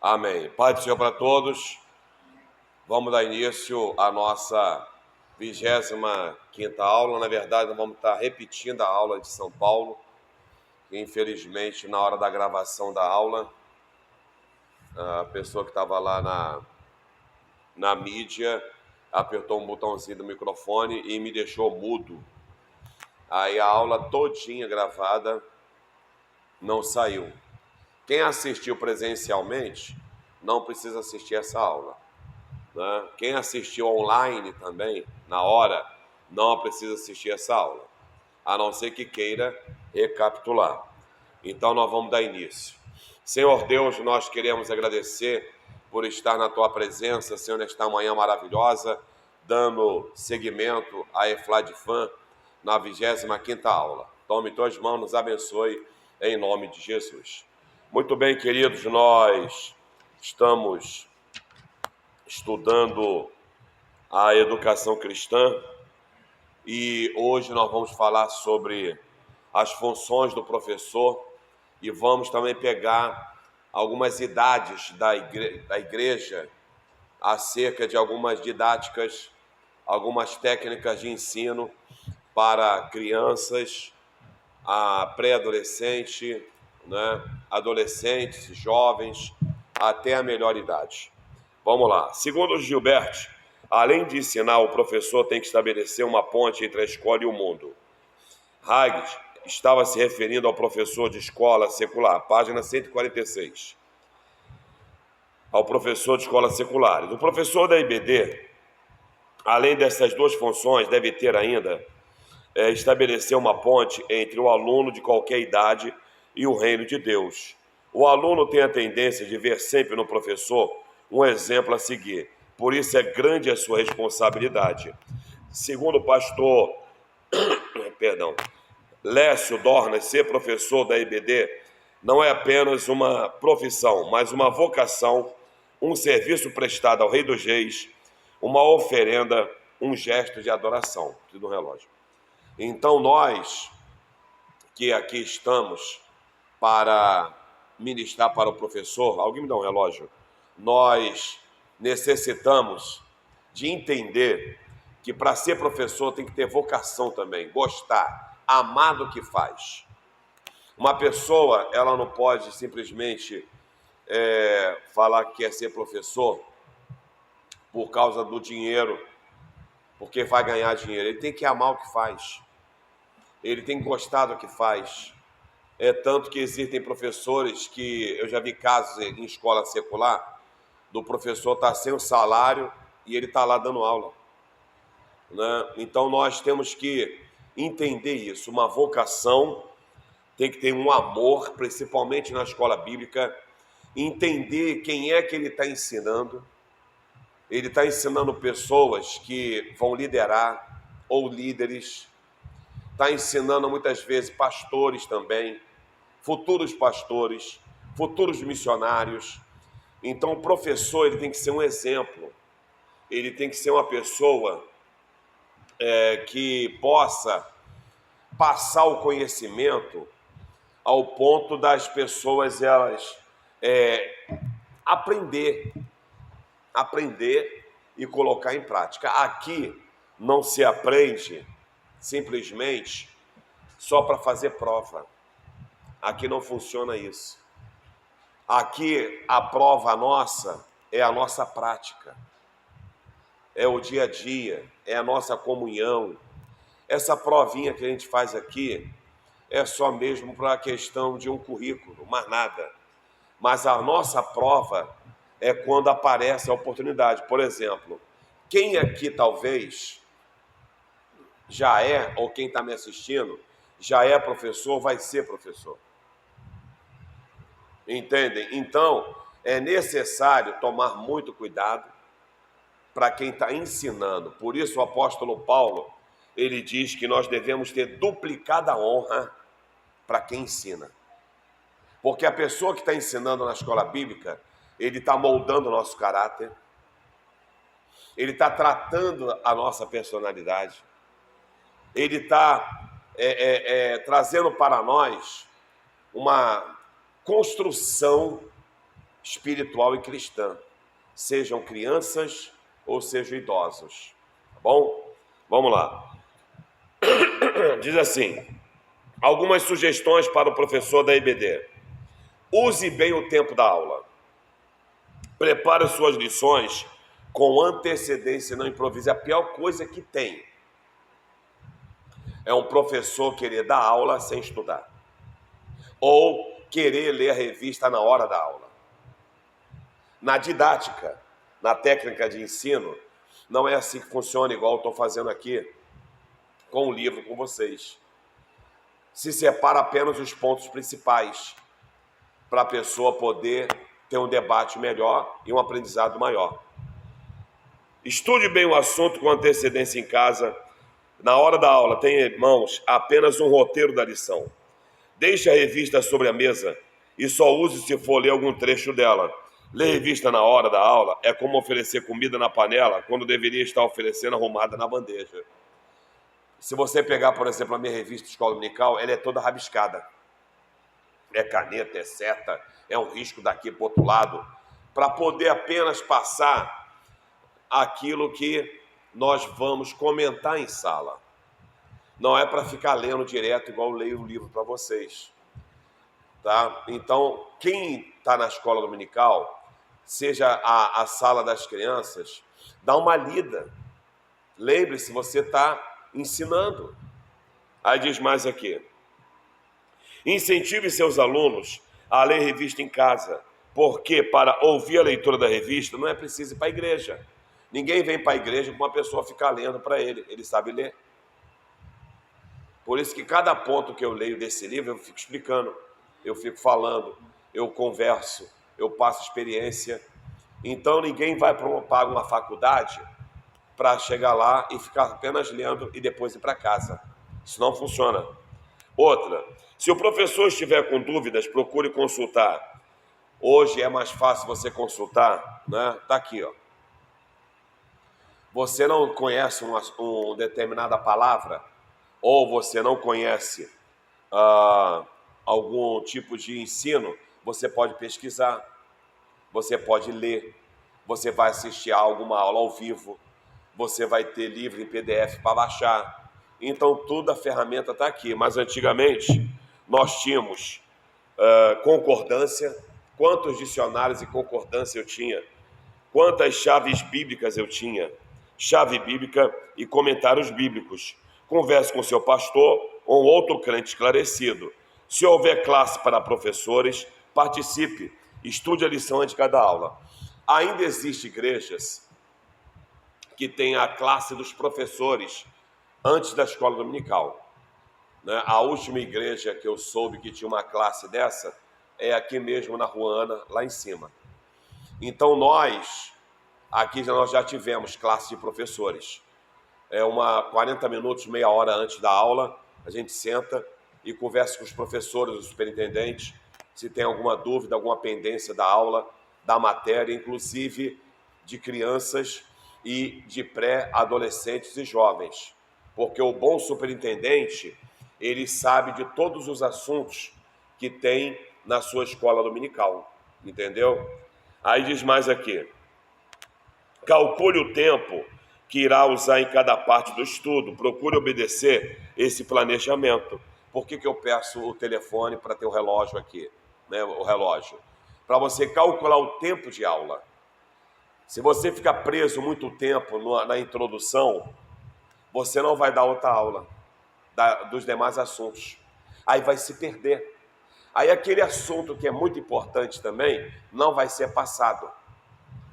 Amém. Pai do Senhor para todos, vamos dar início à nossa 25ª aula. Na verdade, nós vamos estar repetindo a aula de São Paulo. Infelizmente, na hora da gravação da aula, a pessoa que estava lá na mídia apertou um botãozinho do microfone e me deixou mudo. Aí a aula todinha gravada não saiu. Quem assistiu presencialmente não precisa assistir essa aula, né? Quem assistiu online também, na hora, não precisa assistir essa aula, a não ser que queira recapitular. Então nós vamos dar início. Senhor Deus, nós queremos agradecer por estar na Tua presença, Senhor, nesta manhã maravilhosa, dando seguimento à Efladifam na 25ª aula. Tome Tuas mãos, nos abençoe, em nome de Jesus. Muito bem, queridos, nós estamos estudando a educação cristã e hoje nós vamos falar sobre as funções do professor e vamos também pegar algumas idades da igreja acerca de algumas didáticas, algumas técnicas de ensino para crianças, pré-adolescente, né, adolescentes, jovens, até a melhor idade. Vamos lá. Segundo Gilbert, além de ensinar, o professor tem que estabelecer uma ponte entre a escola e o mundo. Hagg estava se referindo ao professor de escola secular, página 146. Ao professor de escola secular. O professor da IBD, além dessas duas funções, deve ter ainda estabelecer uma ponte entre o aluno de qualquer idade e o reino de Deus. O aluno tem a tendência de ver sempre no professor um exemplo a seguir. Por isso é grande a sua responsabilidade. Segundo o pastor Lécio Dornas, ser professor da IBD não é apenas uma profissão, mas uma vocação, um serviço prestado ao Rei dos Reis, uma oferenda, um gesto de adoração. Preciso do relógio. Então nós que aqui estamos para ministrar para o professor, alguém me dá um relógio? Nós necessitamos de entender que para ser professor tem que ter vocação também, gostar, amar do que faz. Uma pessoa, ela não pode simplesmente falar que quer ser professor por causa do dinheiro, porque vai ganhar dinheiro. Ele tem que amar o que faz. Ele tem que gostar do que faz. É tanto que existem professores que eu já vi casos em escola secular do professor estar sem o salário e ele está lá dando aula, né? Então nós temos que entender isso, uma vocação, tem que ter um amor, principalmente na escola bíblica, entender quem é que ele está ensinando. Ele está ensinando pessoas que vão liderar ou líderes, está ensinando muitas vezes pastores também, futuros pastores, futuros missionários. Então o professor ele tem que ser um exemplo, ele tem que ser uma pessoa que possa passar o conhecimento ao ponto das pessoas elas aprender e colocar em prática. Aqui não se aprende simplesmente só para fazer prova. Aqui não funciona isso. Aqui a prova nossa é a nossa prática, é o dia a dia, é a nossa comunhão. Essa provinha que a gente faz aqui é só mesmo para a questão de um currículo, mais nada. Mas a nossa prova é quando aparece a oportunidade. Por exemplo, quem aqui talvez já é, ou quem está me assistindo, já é professor, vai ser professor. Entendem? Então, é necessário tomar muito cuidado para quem está ensinando. Por isso o apóstolo Paulo, ele diz que nós devemos ter duplicada honra para quem ensina. Porque a pessoa que está ensinando na escola bíblica, ele está moldando o nosso caráter, ele está tratando a nossa personalidade, ele está trazendo para nós uma construção espiritual e cristã, sejam crianças ou sejam idosos. Tá bom? Vamos lá. Diz assim: algumas sugestões para o professor da IBD. Use bem o tempo da aula. Prepare suas lições com antecedência, não improvise. A pior coisa que tem é um professor querer dar aula sem estudar, ou querer ler a revista na hora da aula. Na didática, na técnica de ensino, não é assim que funciona, igual eu estou fazendo aqui com o livro com vocês. Se separa apenas os pontos principais para a pessoa poder ter um debate melhor e um aprendizado maior. Estude bem o assunto com antecedência em casa. Na hora da aula, tenha em mãos apenas um roteiro da lição. Deixe a revista sobre a mesa e só use se for ler algum trecho dela. Ler revista na hora da aula é como oferecer comida na panela quando deveria estar oferecendo arrumada na bandeja. Se você pegar, por exemplo, a minha revista Escola Dominical, ela é toda rabiscada. É caneta, é seta, é um risco daqui para o outro lado, para poder apenas passar aquilo que nós vamos comentar em sala. Não é para ficar lendo direto igual eu leio o livro para vocês. Tá? Então, quem está na escola dominical, seja a sala das crianças, dá uma lida. Lembre-se, você está ensinando. Aí diz mais aqui: incentive seus alunos a ler revista em casa, porque para ouvir a leitura da revista não é preciso ir para a igreja. Ninguém vem para a igreja para uma pessoa ficar lendo para ele sabe ler. Por isso que cada ponto que eu leio desse livro eu fico explicando, eu fico falando, eu converso, eu passo experiência. Então ninguém vai pagar uma faculdade para chegar lá e ficar apenas lendo e depois ir para casa. Isso não funciona. Outra, se o professor estiver com dúvidas, procure consultar. Hoje é mais fácil você consultar, né? Tá aqui, ó. Você não conhece uma determinada palavra, ou você não conhece algum tipo de ensino, você pode pesquisar, você pode ler, você vai assistir a alguma aula ao vivo, você vai ter livro em PDF para baixar. Então, toda a ferramenta está aqui. Mas antigamente, nós tínhamos concordância. Quantos dicionários e concordância eu tinha? Quantas chaves bíblicas eu tinha? Chave bíblica e comentários bíblicos. Converse com seu pastor ou outro crente esclarecido. Se houver classe para professores, participe. Estude a lição antes de cada aula. Ainda existem igrejas que têm a classe dos professores antes da escola dominical. Né? A última igreja que eu soube que tinha uma classe dessa é aqui mesmo na Rua Ana, lá em cima. Então aqui nós já tivemos classe de professores. É 40 minutos, meia hora antes da aula, a gente senta e conversa com os professores, os superintendentes, se tem alguma dúvida, alguma pendência da aula, da matéria, inclusive de crianças e de pré-adolescentes e jovens. Porque o bom superintendente, ele sabe de todos os assuntos que tem na sua escola dominical, entendeu? Aí diz mais aqui: calcule o tempo que irá usar em cada parte do estudo, procure obedecer esse planejamento. Por que eu peço o telefone para ter o relógio aqui, né? O relógio, para você calcular o tempo de aula. Se você ficar preso muito tempo na introdução, você não vai dar outra aula dos demais assuntos. Aí vai se perder. Aí aquele assunto que é muito importante também não vai ser passado.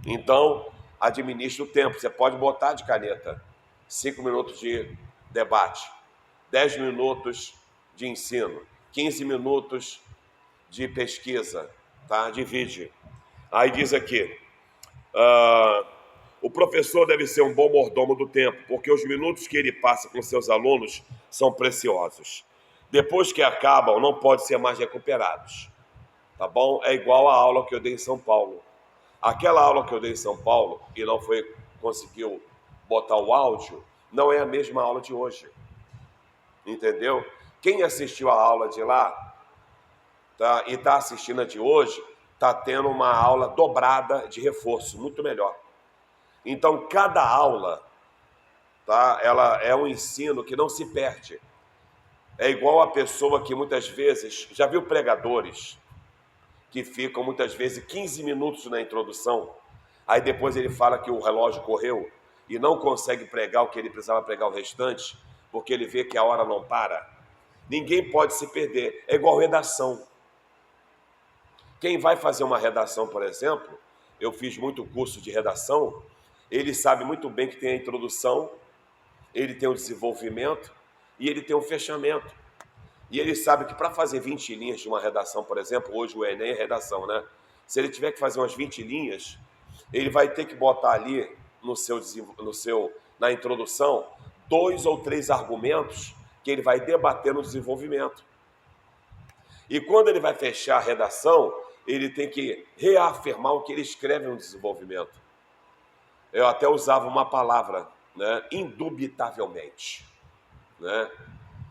Então, administre o tempo. Você pode botar de caneta 5 minutos de debate, 10 minutos de ensino, 15 minutos de pesquisa, tá? Divide. Aí diz aqui: o professor deve ser um bom mordomo do tempo, porque os minutos que ele passa com seus alunos são preciosos. Depois que acabam, não podem ser mais recuperados. Tá bom? É igual a aula que eu dei em São Paulo. Aquela aula que eu dei em São Paulo e não conseguiu botar o áudio, não é a mesma aula de hoje. Entendeu? Quem assistiu a aula de lá, tá, e está assistindo a de hoje, está tendo uma aula dobrada de reforço, muito melhor. Então, cada aula, tá, ela é um ensino que não se perde. É igual a pessoa que muitas vezes, já viu pregadores que ficam muitas vezes 15 minutos na introdução, aí depois ele fala que o relógio correu e não consegue pregar o que ele precisava pregar o restante, porque ele vê que a hora não para. Ninguém pode se perder, é igual redação. Quem vai fazer uma redação, por exemplo, eu fiz muito curso de redação, ele sabe muito bem que tem a introdução, ele tem o desenvolvimento e ele tem o fechamento. E ele sabe que para fazer 20 linhas de uma redação, por exemplo, hoje o Enem é redação, né? Se ele tiver que fazer umas 20 linhas, ele vai ter que botar ali na introdução 2 ou 3 argumentos que ele vai debater no desenvolvimento. E quando ele vai fechar a redação, ele tem que reafirmar o que ele escreve no desenvolvimento. Eu até usava uma palavra, né? Indubitavelmente, né?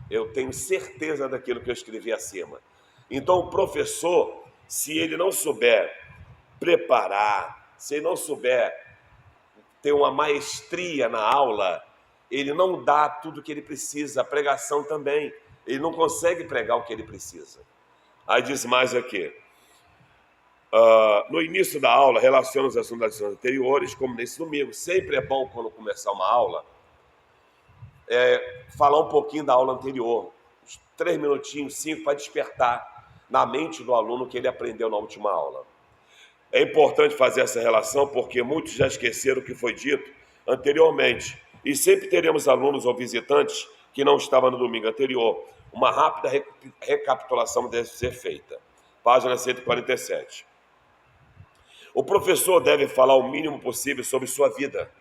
Eu tenho certeza daquilo que eu escrevi acima. Então, o professor, se ele não souber preparar, se ele não souber ter uma maestria na aula, ele não dá tudo o que ele precisa, a pregação também. Ele não consegue pregar o que ele precisa. Aí diz mais aqui. No início da aula, relaciona os assuntos das lições anteriores, como nesse domingo. Sempre é bom, quando começar uma aula, falar um pouquinho da aula anterior, uns 3 minutinhos, 5, para despertar na mente do aluno o que ele aprendeu na última aula. É importante fazer essa relação porque muitos já esqueceram o que foi dito anteriormente. E sempre teremos alunos ou visitantes que não estavam no domingo anterior. Uma rápida recapitulação deve ser feita. Página 147. O professor deve falar o mínimo possível sobre sua vida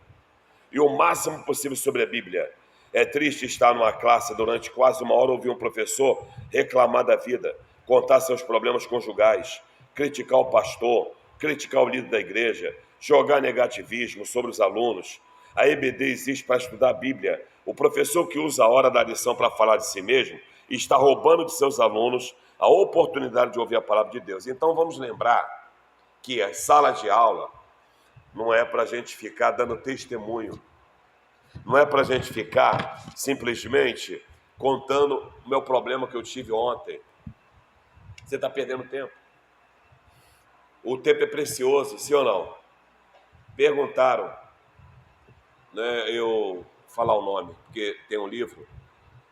e o máximo possível sobre a Bíblia. É triste estar numa classe durante quase uma hora ouvir um professor reclamar da vida, contar seus problemas conjugais, criticar o pastor, criticar o líder da igreja, jogar negativismo sobre os alunos. A EBD existe para estudar a Bíblia. O professor que usa a hora da lição para falar de si mesmo está roubando de seus alunos a oportunidade de ouvir a palavra de Deus. Então vamos lembrar que a sala de aula não é para a gente ficar dando testemunho, não é para a gente ficar simplesmente contando o meu problema que eu tive ontem. Você está perdendo tempo. O tempo é precioso, sim ou não? Perguntaram, né, eu vou falar o nome, porque tem um livro.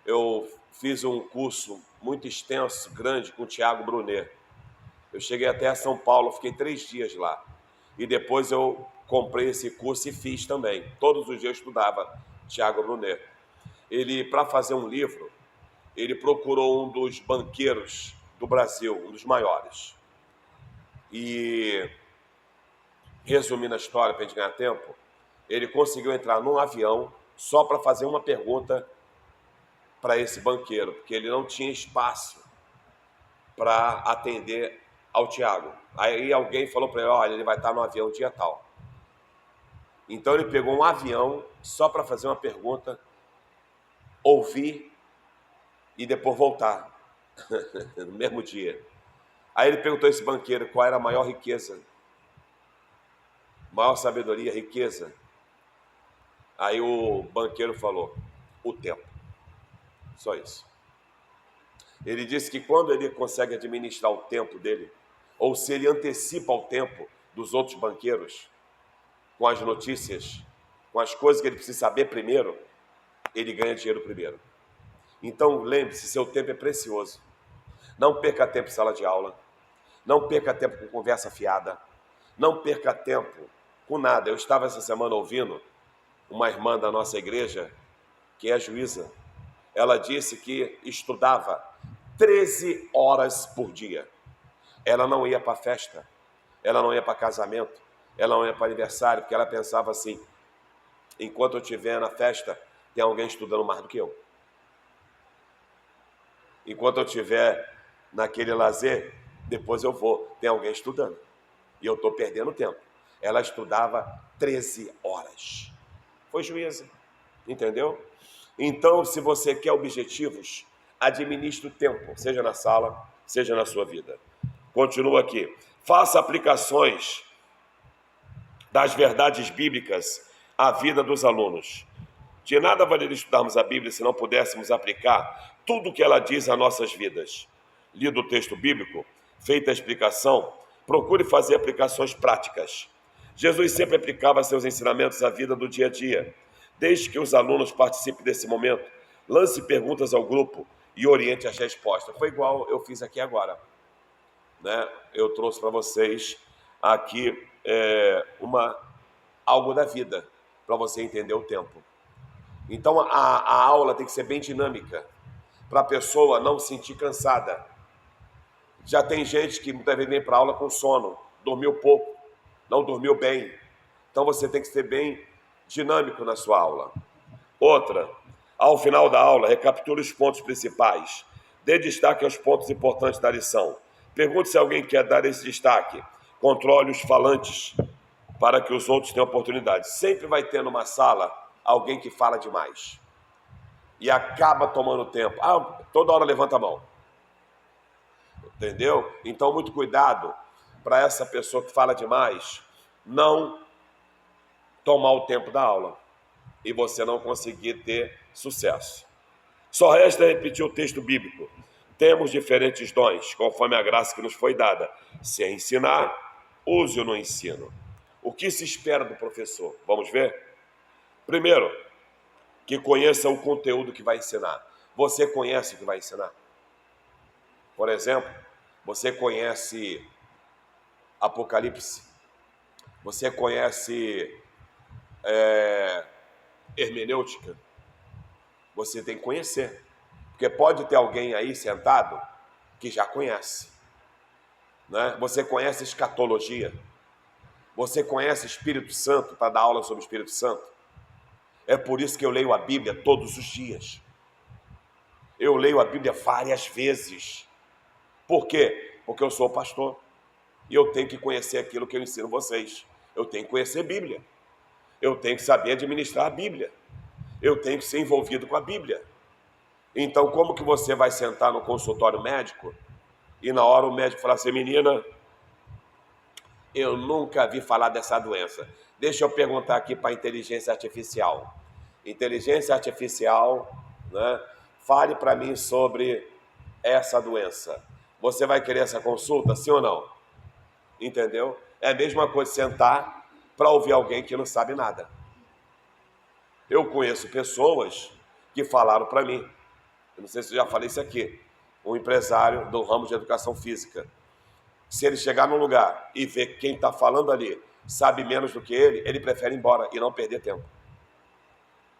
Eu fiz um curso muito extenso, grande, com o Tiago Brunet. Eu cheguei até a São Paulo, fiquei 3 dias lá. E depois eu comprei esse curso e fiz também. Todos os dias eu estudava Tiago Brunet. Ele, para fazer um livro, ele procurou um dos banqueiros do Brasil, um dos maiores. E, resumindo a história para a gente ganhar tempo, ele conseguiu entrar num avião só para fazer uma pergunta para esse banqueiro, porque ele não tinha espaço para atender ao Tiago. Aí alguém falou para ele, olha, ele vai estar no avião dia tal. Então ele pegou um avião só para fazer uma pergunta, ouvir e depois voltar, no mesmo dia. Aí ele perguntou a esse banqueiro qual era a maior riqueza, maior sabedoria, riqueza. Aí o banqueiro falou, o tempo. Só isso. Ele disse que quando ele consegue administrar o tempo dele, ou se ele antecipa o tempo dos outros banqueiros, com as notícias, com as coisas que ele precisa saber primeiro, ele ganha dinheiro primeiro. Então lembre-se, seu tempo é precioso. Não perca tempo em sala de aula, não perca tempo com conversa fiada, não perca tempo com nada. Eu estava essa semana ouvindo uma irmã da nossa igreja, que é juíza. Ela disse que estudava 13 horas por dia. Ela não ia para festa, ela não ia para casamento, ela não ia para aniversário, porque ela pensava assim, enquanto eu estiver na festa, tem alguém estudando mais do que eu. Enquanto eu estiver naquele lazer, depois eu vou, tem alguém estudando. E eu estou perdendo tempo. Ela estudava 13 horas. Foi juíza, entendeu? Então, se você quer objetivos, administre o tempo, seja na sala, seja na sua vida. Continua aqui. Faça aplicações das verdades bíblicas à vida dos alunos. De nada valeria estudarmos a Bíblia se não pudéssemos aplicar tudo o que ela diz às nossas vidas. Lido o texto bíblico, feita a explicação, procure fazer aplicações práticas. Jesus sempre aplicava seus ensinamentos à vida do dia a dia. Desde que os alunos participem desse momento, lance perguntas ao grupo e oriente as respostas. Foi igual eu fiz aqui agora, né? Eu trouxe para vocês aqui algo da vida, para você entender o tempo. Então a aula tem que ser bem dinâmica, para a pessoa não se sentir cansada. Já tem gente que muitas vezes vem para a aula com sono, dormiu pouco, não dormiu bem. Então você tem que ser bem dinâmico na sua aula. Outra, ao final da aula, recapitule os pontos principais. Dê destaque aos pontos importantes da lição. Pergunte se alguém quer dar esse destaque. Controle os falantes para que os outros tenham oportunidade. Sempre vai ter numa sala alguém que fala demais e acaba tomando tempo. Toda hora levanta a mão. Entendeu? Então, muito cuidado para essa pessoa que fala demais não tomar o tempo da aula e você não conseguir ter sucesso. Só resta repetir o texto bíblico. Temos diferentes dons, conforme a graça que nos foi dada. Se ensinar, use-o no ensino. O que se espera do professor? Vamos ver? Primeiro, que conheça o conteúdo que vai ensinar. Você conhece o que vai ensinar? Por exemplo, você conhece Apocalipse? Você conhece hermenêutica? Você tem que conhecer. Porque pode ter alguém aí sentado que já conhece, né? Você conhece escatologia? Você conhece Espírito Santo para dar aula sobre o Espírito Santo? É por isso que eu leio a Bíblia todos os dias. Eu leio a Bíblia várias vezes. Por quê? Porque eu sou pastor. E eu tenho que conhecer aquilo que eu ensino vocês. Eu tenho que conhecer a Bíblia. Eu tenho que saber administrar a Bíblia. Eu tenho que ser envolvido com a Bíblia. Então, como que você vai sentar no consultório médico e na hora o médico falar assim, menina, eu nunca vi falar dessa doença. Deixa eu perguntar aqui para a inteligência artificial. Inteligência artificial, né? Fale para mim sobre essa doença. Você vai querer essa consulta, sim ou não? Entendeu? É a mesma coisa sentar para ouvir alguém que não sabe nada. Eu conheço pessoas que falaram para mim, eu não sei se eu já falei isso aqui, um empresário do ramo de educação física. Se ele chegar num lugar e ver quem está falando ali sabe menos do que ele prefere ir embora e não perder tempo.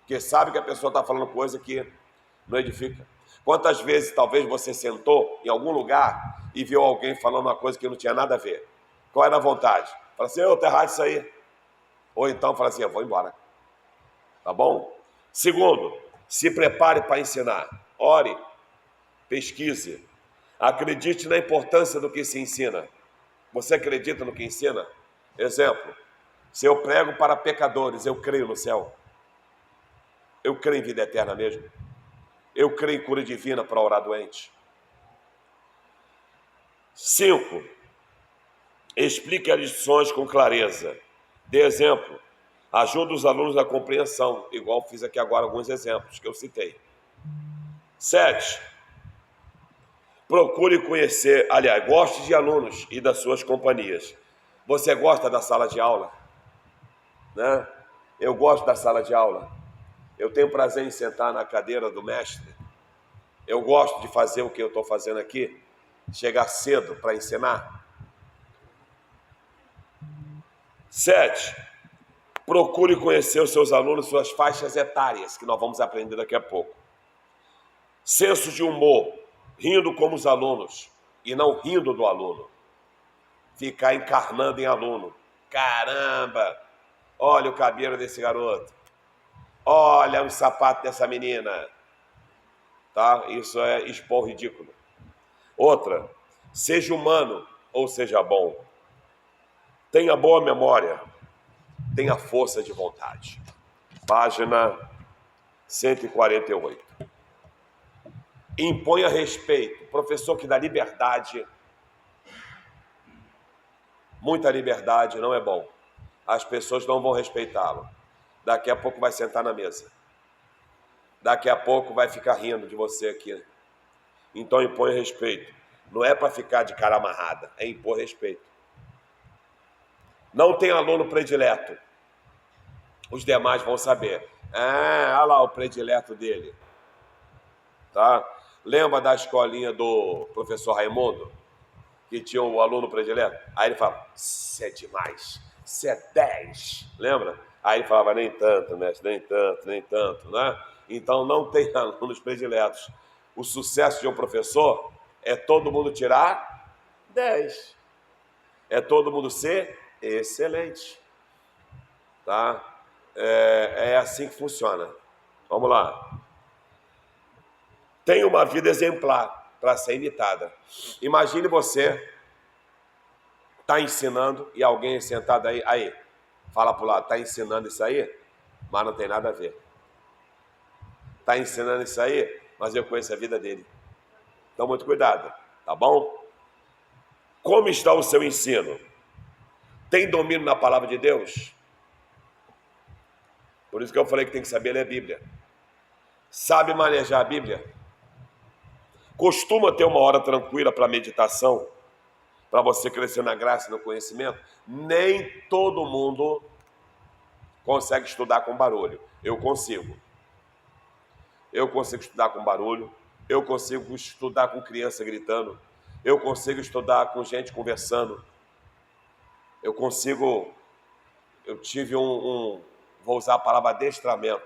Porque sabe que a pessoa está falando coisa que não edifica. Quantas vezes talvez você sentou em algum lugar e viu alguém falando uma coisa que não tinha nada a ver? Qual era a vontade? Fala assim, tá errado isso aí. Ou então fala assim, eu vou embora. Tá bom? Segundo, se prepare para ensinar. Ore, pesquise. Acredite na importância do que se ensina. Você acredita no que ensina? Exemplo, se eu prego para pecadores, eu creio no céu. Eu creio em vida eterna mesmo. Eu creio em cura divina para orar doente. 5. Explique as lições com clareza. Dê exemplo. Ajuda os alunos na compreensão, igual fiz aqui agora alguns exemplos que eu citei. 7. Procure conhecer, aliás, goste de alunos e das suas companhias. Você gosta da sala de aula? Né? Eu gosto da sala de aula. Eu tenho prazer em sentar na cadeira do mestre. Eu gosto de fazer o que eu estou fazendo aqui, chegar cedo para ensinar. 7. Procure conhecer os seus alunos, suas faixas etárias, que nós vamos aprender daqui a pouco. Senso de humor, rindo como os alunos e não rindo do aluno. Ficar encarnando em aluno. Caramba, olha o cabelo desse garoto. Olha o sapato dessa menina. Tá? Isso é expor o ridículo. Outra, seja humano ou seja bom. Tenha boa memória. Tenha força de vontade. Página 148. Imponha respeito. Professor que dá liberdade muita liberdade não é bom. As pessoas não vão respeitá-lo. Daqui a pouco vai sentar na mesa. Daqui a pouco vai ficar rindo de você aqui. Então impõe respeito. Não é para ficar de cara amarrada, é impor respeito. Não tem aluno predileto. Os demais vão saber. Olha lá o predileto dele. Tá? Lembra da escolinha do professor Raimundo? Que tinha o aluno predileto? Aí ele falava, você é demais, você é 10. Lembra? Aí ele falava, nem tanto, mestre, nem tanto, né? Então não tem alunos prediletos. O sucesso de um professor é todo mundo tirar 10. É todo mundo ser excelente. Tá? É assim que funciona. Vamos lá. Tem uma vida exemplar para ser imitada. Imagine você está ensinando e alguém sentado aí, fala para o lado, está ensinando isso aí, mas não tem nada a ver. Está ensinando isso aí, mas eu conheço a vida dele. Então, muito cuidado, tá bom? Como está o seu ensino? Tem domínio na palavra de Deus? Por isso que eu falei que tem que saber ler a Bíblia. Sabe manejar a Bíblia? Costuma ter uma hora tranquila para meditação, para você crescer na graça e no conhecimento? Nem todo mundo consegue estudar com barulho. Eu consigo. Eu consigo estudar com barulho. Eu consigo estudar com criança gritando. Eu consigo estudar com gente conversando. Eu tive vou usar a palavra adestramento.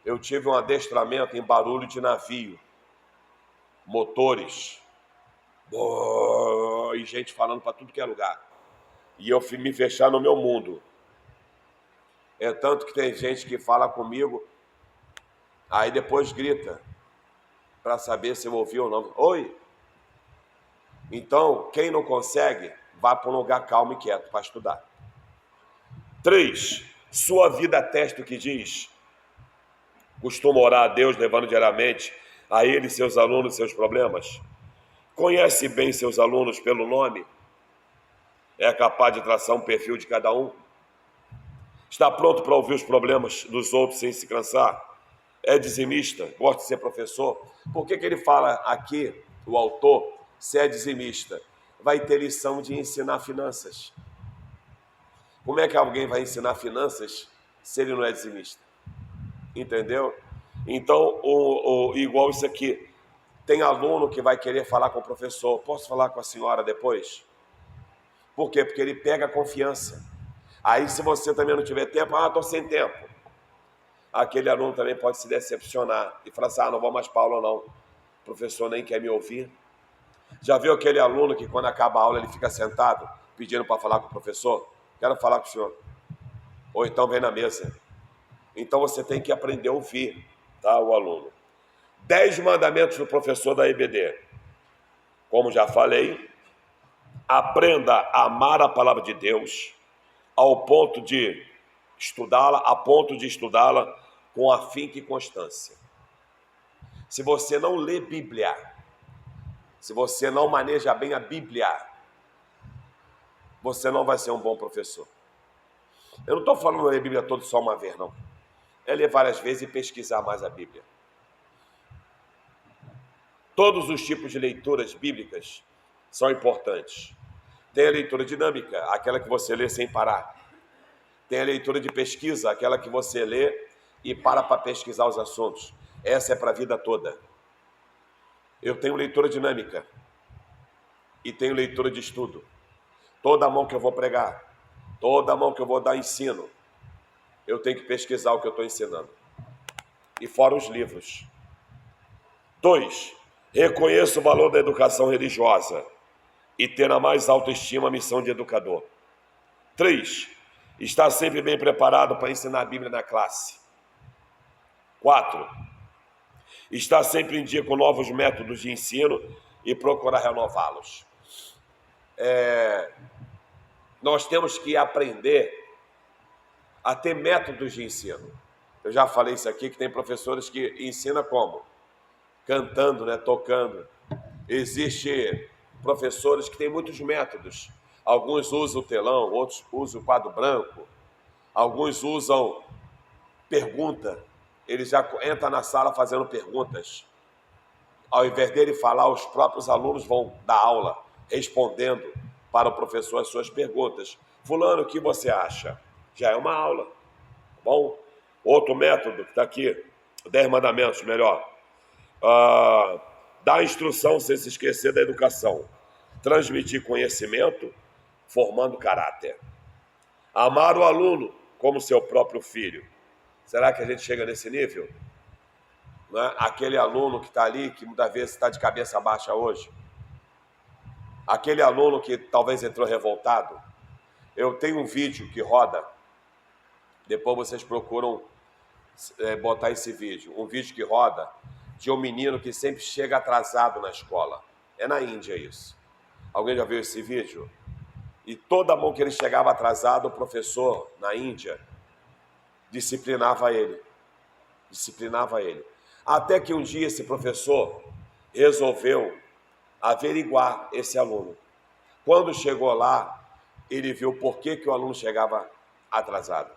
Eu tive um adestramento em barulho de navio. Motores. E gente falando para tudo que é lugar. E eu fui me fechar no meu mundo. É tanto que tem gente que fala comigo, aí depois grita, para saber se eu ouvi ou não. Oi! Então, quem não consegue, vá para um lugar calmo e quieto para estudar. 3. Sua vida atesta o que diz. Costuma orar a Deus, levando diariamente a Ele e seus alunos seus problemas. Conhece bem seus alunos pelo nome. É capaz de traçar um perfil de cada um. Está pronto para ouvir os problemas dos outros sem se cansar. É dizimista, gosta de ser professor. Por que ele fala aqui, o autor, se é dizimista? Vai ter lição de ensinar finanças. Como é que alguém vai ensinar finanças se ele não é dizimista? Entendeu? Então, igual isso aqui. Tem aluno que vai querer falar com o professor. Posso falar com a senhora depois? Por quê? Porque ele pega a confiança. Aí, se você também não tiver tempo, estou sem tempo. Aquele aluno também pode se decepcionar e falar assim, não vou mais para aula não. O professor nem quer me ouvir. Já viu aquele aluno que quando acaba a aula ele fica sentado, pedindo para falar com o professor? Quero falar com o senhor. Ou então vem na mesa. Então você tem que aprender a ouvir, tá, o aluno. 10 mandamentos do professor da EBD. Como já falei, aprenda a amar a palavra de Deus a ponto de estudá-la com afinco e constância. Se você não lê Bíblia, se você não maneja bem a Bíblia, você não vai ser um bom professor. Eu não estou falando de ler a Bíblia toda só uma vez, não. É ler várias vezes e pesquisar mais a Bíblia. Todos os tipos de leituras bíblicas são importantes. Tem a leitura dinâmica, aquela que você lê sem parar. Tem a leitura de pesquisa, aquela que você lê e para pesquisar os assuntos. Essa é para a vida toda. Eu tenho leitura dinâmica e tenho leitura de estudo. Toda mão que eu vou pregar, toda mão que eu vou dar ensino, eu tenho que pesquisar o que eu estou ensinando. E fora os livros. 2. Reconheça o valor da educação religiosa e ter na mais alta estima a missão de educador. 3. Estar sempre bem preparado para ensinar a Bíblia na classe. 4. Estar sempre em dia com novos métodos de ensino e procurar renová-los. Nós temos que aprender a ter métodos de ensino. Eu já falei isso aqui, que tem professores que ensinam como? Cantando, tocando. Existem professores que têm muitos métodos. Alguns usam o telão, outros usam o quadro branco, alguns usam pergunta. Ele já entra na sala fazendo perguntas. Ao invés dele falar, os próprios alunos vão dar aula, respondendo para o professor as suas perguntas. Fulano, o que você acha? Já é uma aula, tá bom? Outro método que está aqui, 10 mandamentos, melhor. Dar instrução sem se esquecer da educação. Transmitir conhecimento, formando caráter. Amar o aluno como seu próprio filho. Será que a gente chega nesse nível? Não é? Aquele aluno que está ali, que muitas vezes está de cabeça baixa hoje. Aquele aluno que talvez entrou revoltado. Eu tenho um vídeo que roda. Depois vocês procuram botar esse vídeo. Um vídeo que roda de um menino que sempre chega atrasado na escola. É na Índia isso. Alguém já viu esse vídeo? E toda mão que ele chegava atrasado, o professor na Índia disciplinava ele. Disciplinava ele. Até que um dia esse professor resolveu averiguar esse aluno. Quando chegou lá, ele viu por que o aluno chegava atrasado.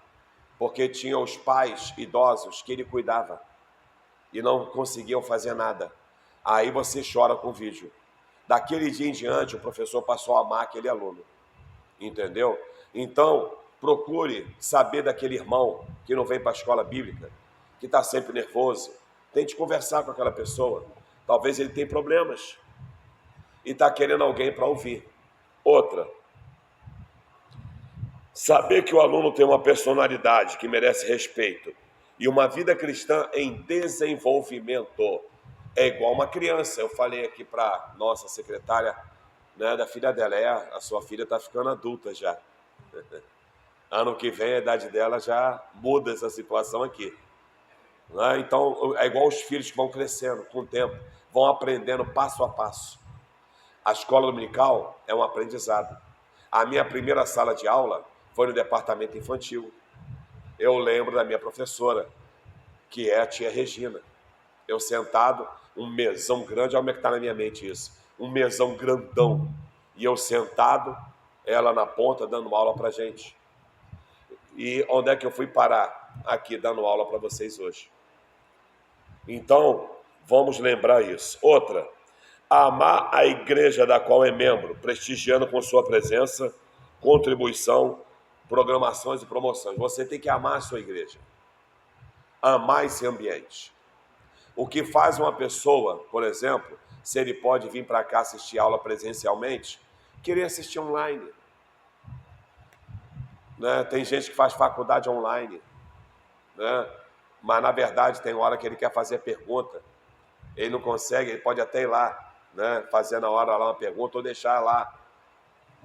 Porque tinha os pais idosos que ele cuidava e não conseguiam fazer nada. Aí você chora com o vídeo. Daquele dia em diante, o professor passou a amar aquele aluno. Entendeu? Então, procure saber daquele irmão que não vem para a escola bíblica, que está sempre nervoso. Tente conversar com aquela pessoa. Talvez ele tenha problemas e está querendo alguém para ouvir. Outra, saber que o aluno tem uma personalidade que merece respeito e uma vida cristã em desenvolvimento. É igual uma criança. Eu falei aqui para nossa secretária, né, da filha dela, a sua filha está ficando adulta já. Ano que vem a idade dela já muda essa situação aqui. Né? Então é igual os filhos que vão crescendo com o tempo, vão aprendendo passo a passo. A escola dominical é um aprendizado. A minha primeira sala de aula foi no departamento infantil. Eu lembro da minha professora, que é a tia Regina. Eu sentado, um mesão grande, olha como é que está na minha mente isso. Um mesão grandão. E eu sentado, ela na ponta, dando aula para gente. E onde é que eu fui parar? Aqui, dando aula para vocês hoje. Então, vamos lembrar isso. Outra, amar a igreja da qual é membro, prestigiando com sua presença, contribuição, programações e promoções. Você tem que amar a sua igreja. Amar esse ambiente. O que faz uma pessoa, por exemplo, se ele pode vir para cá assistir aula presencialmente, querer assistir online. Né? Tem gente que faz faculdade online, né? Mas na verdade tem hora que ele quer fazer pergunta, ele não consegue, ele pode até ir lá, né? Fazer na hora lá uma pergunta ou deixar lá,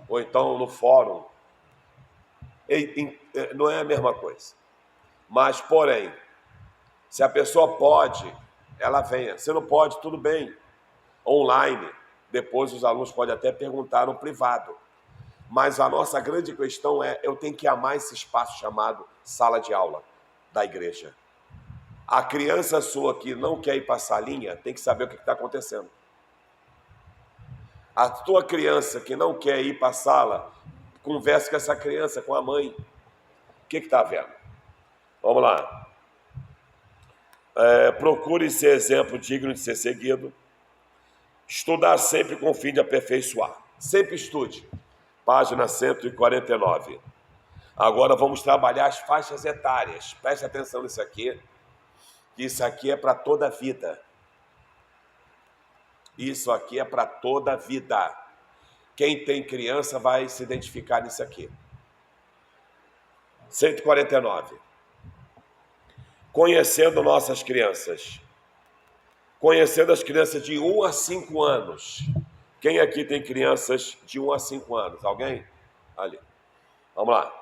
ou então no fórum. Não é a mesma coisa. Mas, porém, se a pessoa pode, ela venha. Se não pode, tudo bem. Online, depois os alunos podem até perguntar no privado. Mas a nossa grande questão é, eu tenho que amar esse espaço chamado sala de aula da igreja. A criança sua que não quer ir para a salinha tem que saber o que está acontecendo. A tua criança que não quer ir para a sala, converse com essa criança, com a mãe. O que está vendo? Vamos lá. Procure ser exemplo digno de ser seguido. Estudar sempre com o fim de aperfeiçoar. Sempre estude. Página 149. Agora vamos trabalhar as faixas etárias. Preste atenção nisso aqui. Isso aqui é para toda a vida. Isso aqui é para toda a vida. Quem tem criança vai se identificar nisso aqui. 149. Conhecendo nossas crianças. Conhecendo as crianças de 1 a 5 anos. Quem aqui tem crianças de 1 a 5 anos? Alguém? Ali. Vamos lá.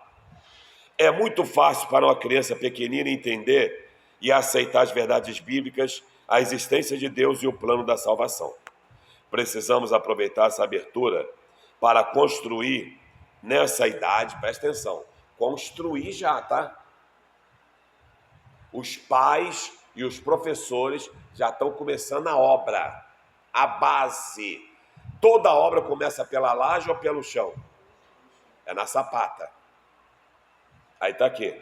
É muito fácil para uma criança pequenina entender e aceitar as verdades bíblicas, a existência de Deus e o plano da salvação. Precisamos aproveitar essa abertura para construir nessa idade, presta atenção, construir já, tá? Os pais e os professores já estão começando a obra, a base. Toda obra começa pela laje ou pelo chão? É na sapata. Aí está aqui.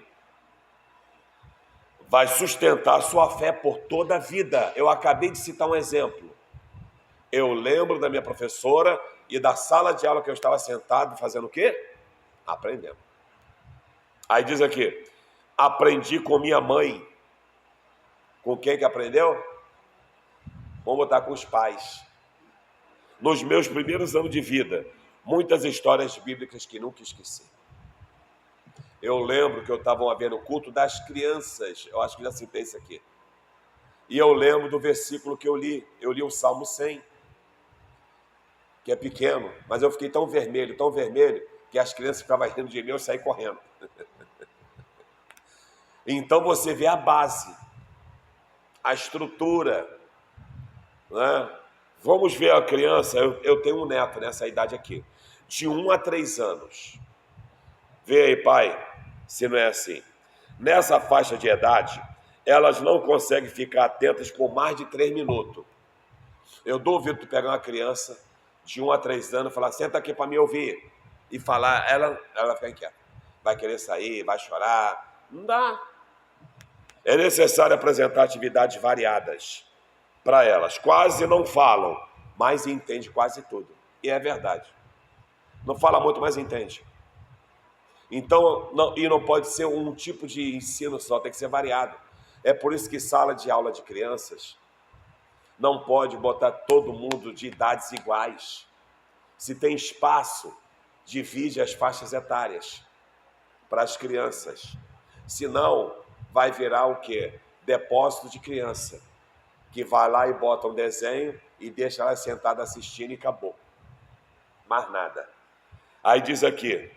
Vai sustentar a sua fé por toda a vida. Eu acabei de citar um exemplo. Eu lembro da minha professora e da sala de aula que eu estava sentado fazendo o quê? Aprendendo. Aí diz aqui, aprendi com minha mãe. Com quem que aprendeu? Vamos botar com os pais. Nos meus primeiros anos de vida, muitas histórias bíblicas que nunca esqueci. Eu lembro que eu estava vendo o culto das crianças, eu acho que já citei isso aqui. E eu lembro do versículo que eu li o Salmo 100, que é pequeno, mas eu fiquei tão vermelho, que as crianças ficavam rindo de mim e eu saí correndo. Então você vê a base, a estrutura, né? Vamos ver a criança, eu tenho um neto nessa idade aqui, de 1 a 3 anos. Vê aí, pai, se não é assim. Nessa faixa de idade, elas não conseguem ficar atentas por mais de 3 minutos. Eu duvido tu pegar uma criança de 1 a 3 anos e falar, senta aqui para me ouvir. E falar, ela fica inquieta. Vai querer sair, vai chorar. Não dá. É necessário apresentar atividades variadas para elas. Quase não falam, mas entende quase tudo. E é verdade. Não fala muito, mas entende. Então, não pode ser um tipo de ensino só, tem que ser variado. É por isso que sala de aula de crianças não pode botar todo mundo de idades iguais. Se tem espaço, divide as faixas etárias para as crianças. Senão, vai virar o quê? Depósito de criança, que vai lá e bota um desenho e deixa ela sentada assistindo e acabou. Mais nada. Aí diz aqui,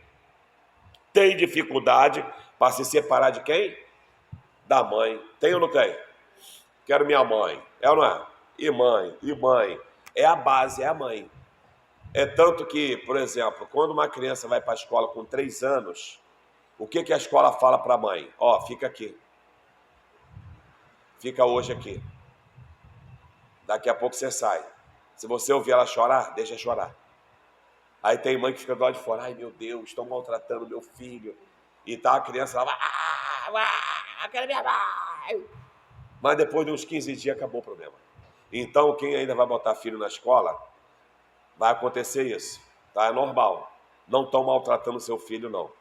tem dificuldade para se separar de quem? Da mãe. Tem ou não tem? Quero minha mãe. É ou não é? E mãe. É a base, é a mãe. É tanto que, por exemplo, quando uma criança vai para a escola com 3 anos, o que a escola fala para a mãe? Ó, fica aqui. Fica hoje aqui. Daqui a pouco você sai. Se você ouvir ela chorar, deixa chorar. Aí tem mãe que fica do lado de fora. Ai, meu Deus, estão maltratando meu filho. E tá a criança lá, eu quero minha mãe. Mas depois de uns 15 dias acabou o problema. Então, quem ainda vai botar filho na escola, vai acontecer isso. Tá? É normal. Não estão maltratando seu filho, não.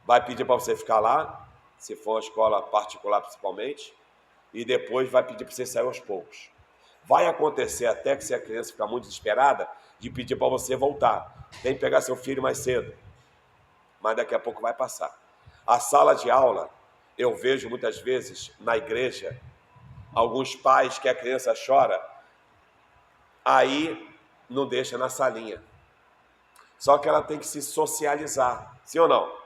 Vai pedir para você ficar lá, se for uma escola particular principalmente, e depois vai pedir para você sair aos poucos. Vai acontecer até que se a criança ficar muito desesperada, de pedir para você voltar. Tem que pegar seu filho mais cedo. Mas daqui a pouco vai passar. A sala de aula, eu vejo muitas vezes na igreja, alguns pais que a criança chora, aí não deixa na salinha. Só que ela tem que se socializar, sim ou não?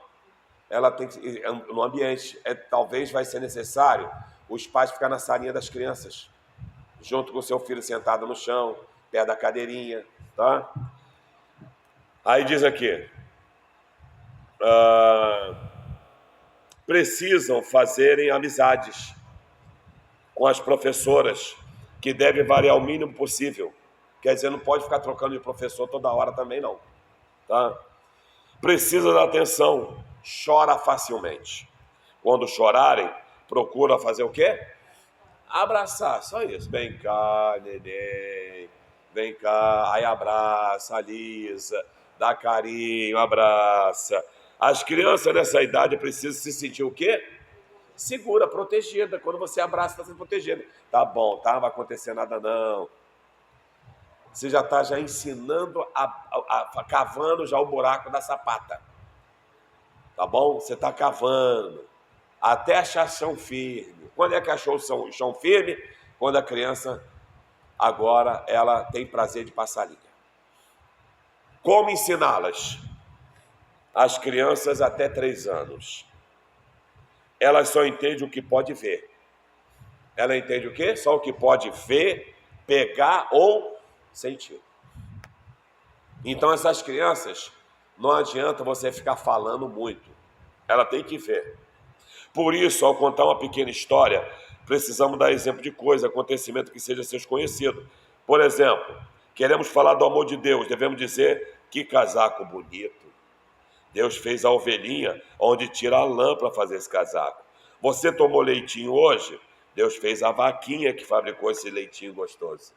Ela tem que, no ambiente, talvez vai ser necessário os pais ficar na salinha das crianças, junto com o seu filho sentado no chão, perto da cadeirinha, tá? Aí diz aqui, precisam fazerem amizades com as professoras, que devem variar o mínimo possível. Quer dizer, não pode ficar trocando de professor toda hora também, não. Tá? Precisa da atenção, chora facilmente. Quando chorarem, procura fazer o quê? Abraçar, só isso. Vem cá, neném. Vem cá, aí abraça, alisa, dá carinho, abraça. As crianças nessa idade precisam se sentir o quê? Segura, protegida. Quando você abraça, está sendo protegida. Tá bom, tá? Não vai acontecer nada, não. Você já está ensinando, cavando já o buraco da sapata. Tá bom? Você está cavando. Até achar chão firme. Quando é que achou o chão firme? Quando a criança, agora, ela tem prazer de passar linha. Como ensiná-las? As crianças até 3 anos. Elas só entendem o que pode ver. Ela entende o quê? Só o que pode ver, pegar ou sentir. Então essas crianças, não adianta você ficar falando muito. Ela tem que ver. Por isso, ao contar uma pequena história, precisamos dar exemplo de coisa, acontecimento que seja seus conhecidos. Por exemplo, queremos falar do amor de Deus, devemos dizer, que casaco bonito. Deus fez a ovelhinha onde tira a lã para fazer esse casaco. Você tomou leitinho hoje? Deus fez a vaquinha que fabricou esse leitinho gostoso.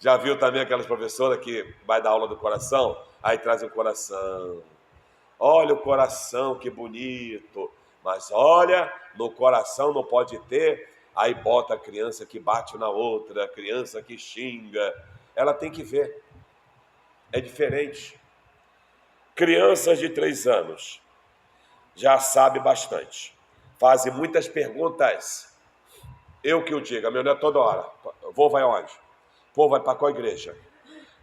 Já viu também aquelas professoras que vai dar aula do coração? Aí traz o coração. Olha o coração, que bonito. Mas olha, no coração não pode ter. Aí bota a criança que bate na outra, a criança que xinga. Ela tem que ver. É diferente. Crianças de 3 anos já sabe bastante. Fazem muitas perguntas. Eu que o digo, a minha mulher toda hora. Vô, vai onde? Pô, vai para qual igreja?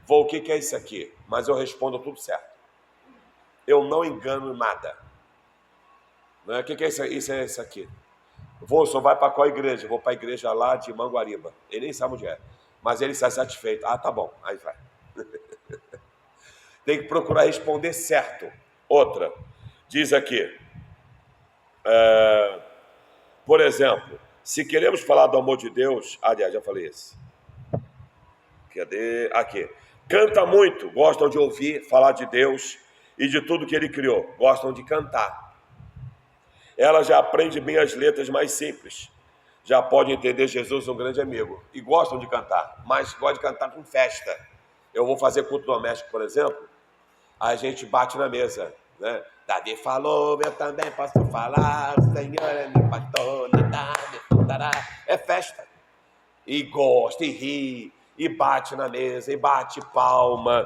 Vô, o que é isso aqui? Mas eu respondo tudo certo. Eu não engano nada. Não é? O que é isso? Isso é isso aqui. Vô, só vai para qual igreja? Vou para a igreja lá de Manguariba. Ele nem sabe onde é. Mas ele está satisfeito. Ah, tá bom. Aí vai. Tem que procurar responder certo. Outra. Diz aqui. Por exemplo, se queremos falar do amor de Deus... Aliás, já falei isso. Cadê? Aqui. Canta muito. Gostam de ouvir falar de Deus e de tudo que Ele criou. Gostam de cantar. Ela já aprende bem as letras mais simples. Já pode entender Jesus um grande amigo. E gostam de cantar, mas gostam de cantar com festa. Eu vou fazer culto doméstico, por exemplo, a gente bate na mesa, né? Davi falou, eu também posso falar, o Senhor é meu pastor, é festa. E gosta, e ri, e bate na mesa, e bate palma.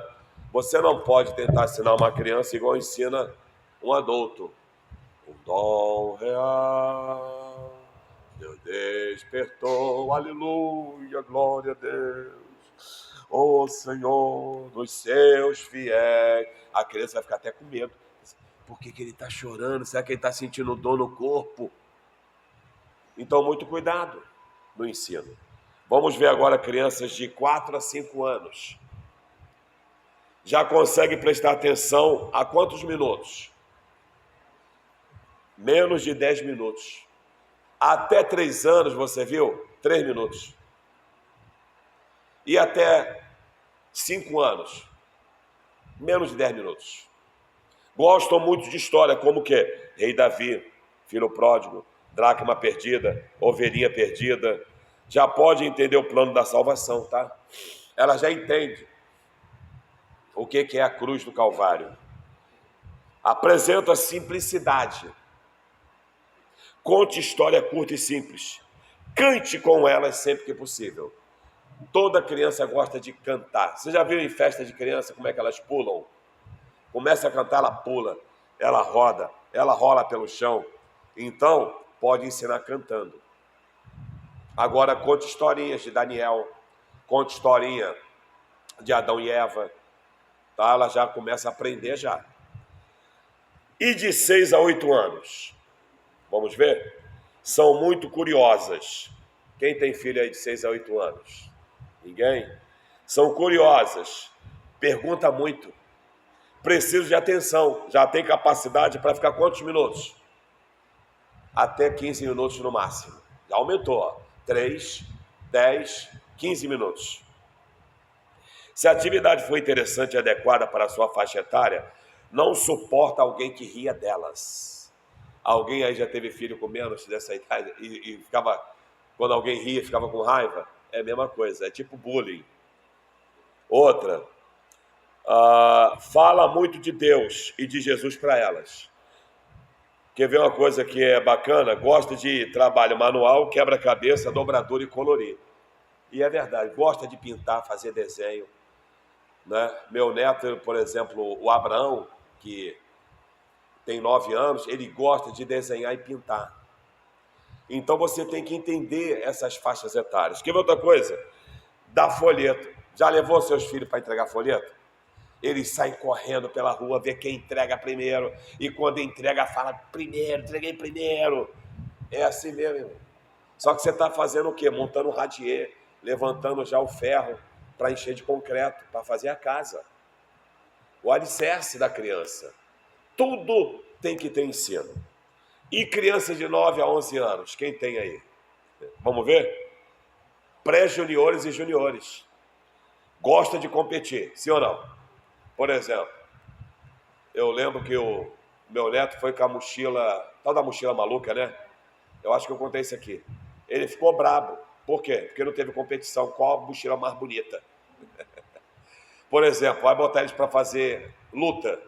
Você não pode tentar ensinar uma criança igual ensina um adulto. O dom real, Deus despertou, aleluia, glória a Deus. Ô Senhor, dos seus fiéis. A criança vai ficar até com medo. Por que ele está chorando? Será que ele está sentindo dor no corpo? Então, muito cuidado no ensino. Vamos ver agora crianças de 4 a 5 anos. Já consegue prestar atenção a quantos minutos? Menos de 10 minutos. Até 3 anos, você viu? 3 minutos. E até 5 anos? Menos de 10 minutos. Gostam muito de história, como que Rei Davi, filho pródigo, dracma perdida, ovelhinha perdida. Já pode entender o plano da salvação, tá? Ela já entende o que é a cruz do Calvário. Apresenta simplicidade. Conte história curta e simples. Cante com elas sempre que possível. Toda criança gosta de cantar. Você já viu em festa de criança como é que elas pulam? Começa a cantar, ela pula, ela roda, ela rola pelo chão. Então, pode ensinar cantando. Agora, conte historinhas de Daniel, conte historinha de Adão e Eva. Tá? Ela já começa a aprender já. E de 6 a 8 anos? Vamos ver? São muito curiosas. Quem tem filho aí de 6 a 8 anos? Ninguém? São curiosas. Pergunta muito. Preciso de atenção. Já tem capacidade para ficar quantos minutos? Até 15 minutos no máximo. Já aumentou. 3, 10, 15 minutos. Se a atividade for interessante e adequada para a sua faixa etária, não suporta alguém que ria delas. Alguém aí já teve filho com menos dessa idade e ficava, quando alguém ria, ficava com raiva? É a mesma coisa, é tipo bullying. Outra, fala muito de Deus e de Jesus para elas. Quer ver uma coisa que é bacana? Gosta de trabalho manual, quebra-cabeça, dobradura e colorir. E é verdade, gosta de pintar, fazer desenho. Né? Meu neto, por exemplo, o Abraão, que tem 9 anos, ele gosta de desenhar e pintar. Então você tem que entender essas faixas etárias. Quer ver outra coisa? Dá folheto. Já levou seus filhos para entregar folheto? Eles saem correndo pela rua, vê quem entrega primeiro. E quando entrega, fala, primeiro, entreguei primeiro. É assim mesmo, irmão. Só que você está fazendo o quê? Montando um radier, levantando já o ferro para encher de concreto, para fazer a casa. O alicerce da criança. Tudo tem que ter ensino. E crianças de 9 a 11 anos, quem tem aí? Vamos ver? Pré-juniores e juniores. Gosta de competir, sim ou não? Por exemplo, Eu lembro que o meu neto foi com a mochila, tal da mochila maluca, né? Eu acho que eu contei isso aqui. Ele ficou brabo. Por quê? Porque não teve competição. Qual a mochila mais bonita? Por exemplo, vai botar eles para fazer luta.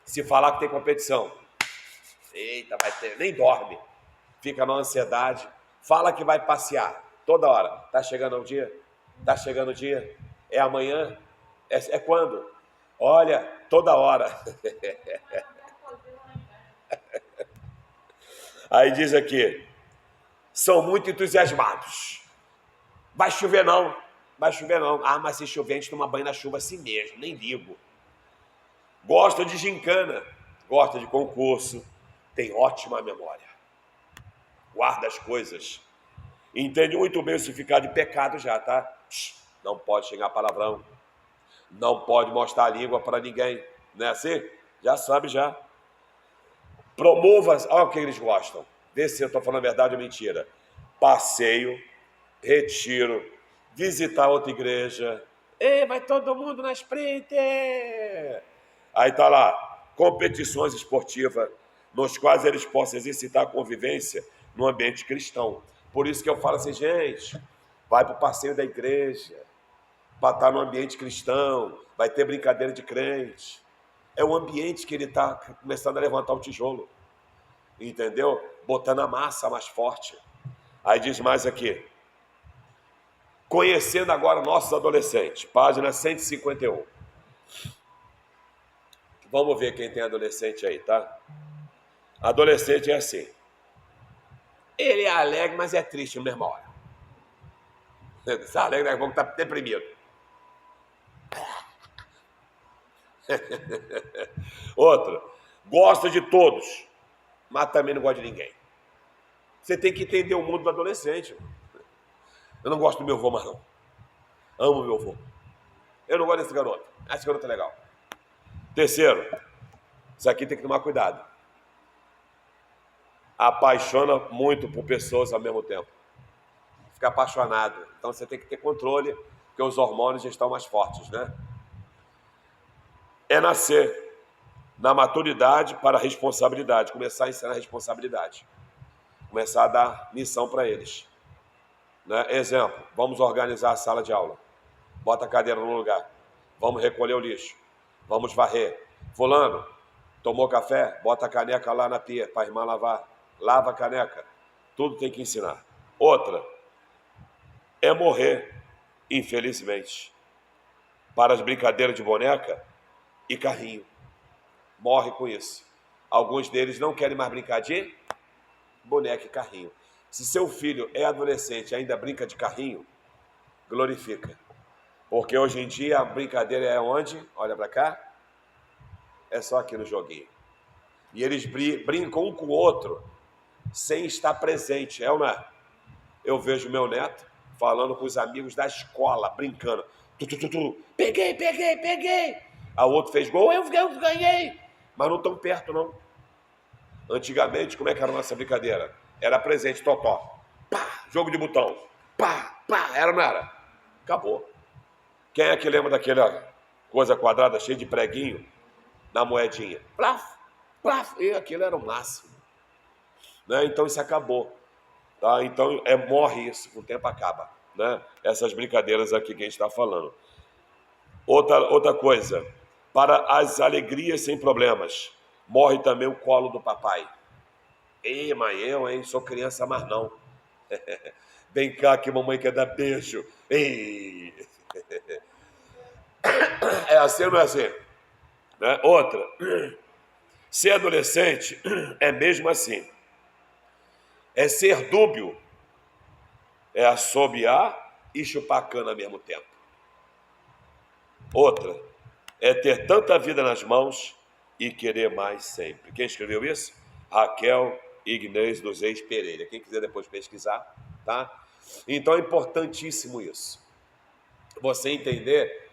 Se falar que tem competição, eita, vai ter, nem dorme. Fica na ansiedade. Fala que vai passear toda hora. Tá chegando o dia? Tá chegando o dia? É amanhã? É quando? Olha, toda hora. Aí diz aqui, são muito entusiasmados. Vai chover não, vai chover não. Ah, mas se chover a gente toma banho na chuva assim mesmo, nem ligo. Gosta de gincana, gosta de concurso, tem ótima memória. Guarda as coisas. Entende muito bem o significado de pecado já, tá? Não pode xingar palavrão. Não pode mostrar a língua para ninguém. Não é assim? Já sabe já. Promova, olha o que eles gostam. Vê se eu estou falando a verdade ou mentira. Passeio, retiro, visitar outra igreja. Ei, vai todo mundo na sprint! Aí tá lá, competições esportivas, nos quais eles possam exercitar a convivência no ambiente cristão. Por isso que eu falo assim, gente, vai para o passeio da igreja, para estar no ambiente cristão, vai ter brincadeira de crente. É o ambiente que ele está começando a levantar o tijolo, entendeu? Botando a massa mais forte. Aí diz mais aqui, conhecendo agora nossos adolescentes, página 151. Vamos ver quem tem adolescente aí, tá? Adolescente é assim. Ele é alegre, mas é triste na mesma hora. Se é alegre, daqui a pouco tá deprimido. Outra, gosta de todos, mas também não gosta de ninguém. Você tem que entender o mundo do adolescente. Eu não gosto do meu avô mais não. Amo meu avô. Eu não gosto desse garoto. Esse garoto é legal. Terceiro, isso aqui tem que tomar cuidado. Apaixona muito por pessoas ao mesmo tempo. Fica apaixonado. Então você tem que ter controle, porque os hormônios já estão mais fortes, né? É nascer na maturidade para a responsabilidade. Começar a ensinar a responsabilidade. Começar a dar missão para eles. Né? Exemplo, vamos organizar a sala de aula. Bota a cadeira no lugar. Vamos recolher o lixo. Vamos varrer. Fulano, tomou café? Bota a caneca lá na pia para a irmã lavar. Lava a caneca. Tudo tem que ensinar. Outra é morrer, infelizmente, para as brincadeiras de boneca e carrinho. Morre com isso. Alguns deles não querem mais brincar de boneca e carrinho. Se seu filho é adolescente e ainda brinca de carrinho, glorifica. Porque hoje em dia a brincadeira é onde? Olha para cá. É só aqui no joguinho. E eles brincam um com o outro sem estar presente. É ou não é? Eu vejo meu neto falando com os amigos da escola, brincando. Peguei, peguei, peguei. A outro fez gol, eu ganhei. Mas não tão perto, não. Antigamente, como é que era a nossa brincadeira? Era presente, totó. Pá, jogo de botão. Pá, pá, era ou não era? Acabou. Quem é que lembra daquela coisa quadrada cheia de preguinho na moedinha? Plaf, plaf. E aquilo era o máximo. Né? Então isso acabou. Tá? Então morre isso, com o tempo acaba. Né? Essas brincadeiras aqui que a gente está falando. Outra coisa, para as alegrias sem problemas, morre também o colo do papai. Ei, mãe, eu, hein, sou criança, mas não. Vem cá que mamãe quer dar beijo. Ei. É assim ou não é assim? Né? Outra, ser adolescente é mesmo assim. É ser dúbio, é assobiar e chupar cana ao mesmo tempo. Outra, é ter tanta vida nas mãos e querer mais sempre. Quem escreveu isso? Raquel Ignez dos Reis Pereira. Quem quiser depois pesquisar, tá? Então é importantíssimo isso. Você entender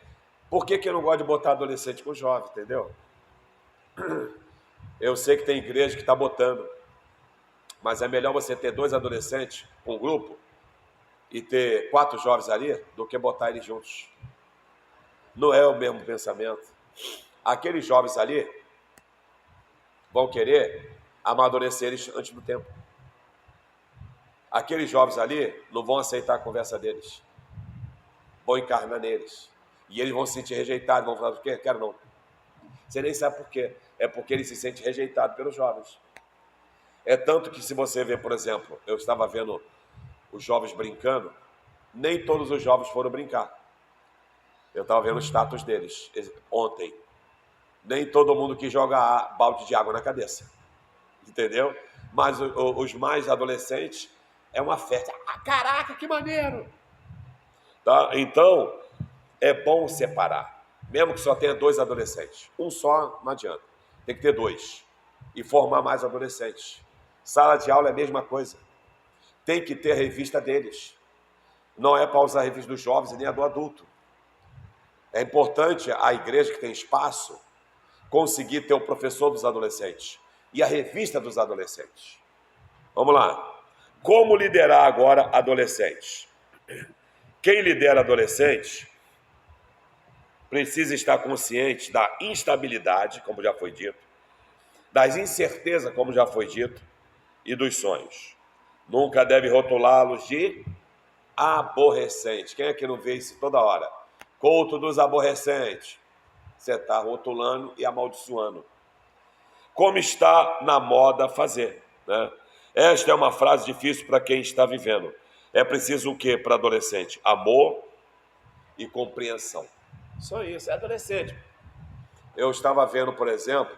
por que eu não gosto de botar adolescente com jovem, entendeu? Eu sei que tem igreja que está botando, mas é melhor você ter 2 adolescentes, um grupo, e ter 4 jovens ali, do que botar eles juntos. Não é o mesmo pensamento. aqueles jovens ali vão querer amadurecer eles antes do tempo. Aqueles jovens ali não vão aceitar a conversa deles. Vão encarnar neles. E eles vão se sentir rejeitados, vão falar, o quê? Quero não. Você nem sabe por quê. É porque ele se sente rejeitado pelos jovens. É tanto que se você vê, por exemplo, eu estava vendo os jovens brincando, nem todos os jovens foram brincar. Eu estava vendo o status deles ontem. Nem todo mundo que joga balde de água na cabeça. Entendeu? Mas os mais adolescentes é uma festa. Ah, caraca, que maneiro! Tá? Então, é bom separar. Mesmo que só tenha 2 adolescentes. Um só não adianta. Tem que ter 2. E formar mais adolescentes. Sala de aula é a mesma coisa. Tem que ter a revista deles. Não é para usar a revista dos jovens e nem a do adulto. É importante a igreja que tem espaço conseguir ter o professor dos adolescentes e a revista dos adolescentes. Vamos lá. Como liderar agora adolescentes? Quem lidera adolescentes precisa estar consciente da instabilidade, como já foi dito, das incertezas, como já foi dito, e dos sonhos. Nunca deve rotulá-los de aborrecentes. Quem é que não vê isso toda hora? Culto dos aborrecentes. Você está rotulando e amaldiçoando. Como está na moda fazer, né? Esta é uma frase difícil para quem está vivendo. É preciso o quê para adolescente? Amor e compreensão. Só isso, é adolescente. Eu estava vendo, por exemplo,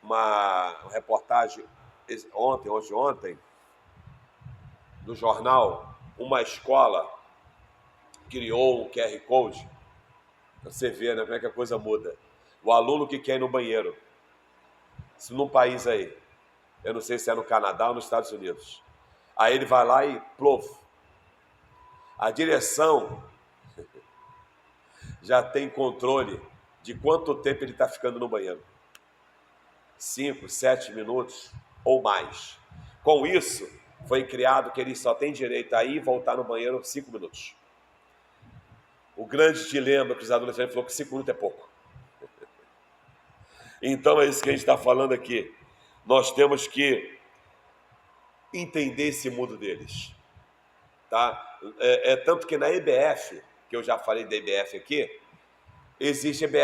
uma reportagem ontem, no jornal, uma escola criou um QR Code. Você vê, né, como é que a coisa muda. O aluno que quer ir no banheiro, isso num país aí, eu não sei se é no Canadá ou nos Estados Unidos. Aí ele vai lá e plof. A direção já tem controle de quanto tempo ele está ficando no banheiro. 5, 7 minutos ou mais. Com isso, foi criado que ele só tem direito a ir e voltar no banheiro 5 minutos. O grande dilema que os adolescentes falaram que 5 minutos é pouco. Então é isso que a gente está falando aqui. Nós temos que entender esse mundo deles. Tá? Tanto que na EBF, que eu já falei da EBF aqui, existe EBF